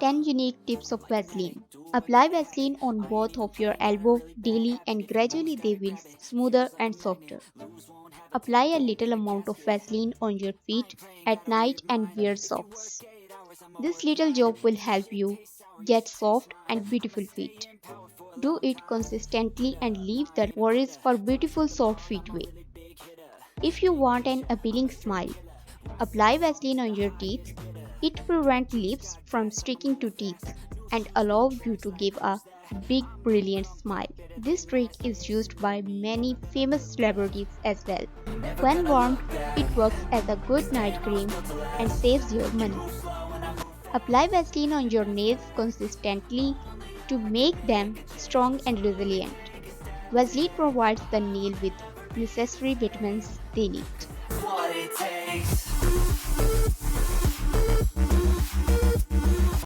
10 unique tips of Vaseline. Apply Vaseline on both of your elbow daily and gradually they will smoother and softer. Apply a little amount of Vaseline on your feet at night and wear socks. This little job will help you get soft and beautiful feet. Do it consistently and leave the worries for beautiful soft feet way. If you want an appealing smile, apply Vaseline on your teeth. It prevents lips from sticking to teeth and allows you to give a big brilliant smile. This trick is used by many famous celebrities as well. When warmed, it works as a good night cream and saves your money. Apply Vaseline on your nails consistently to make them strong and resilient. Vaseline provides the nail with necessary vitamins they need.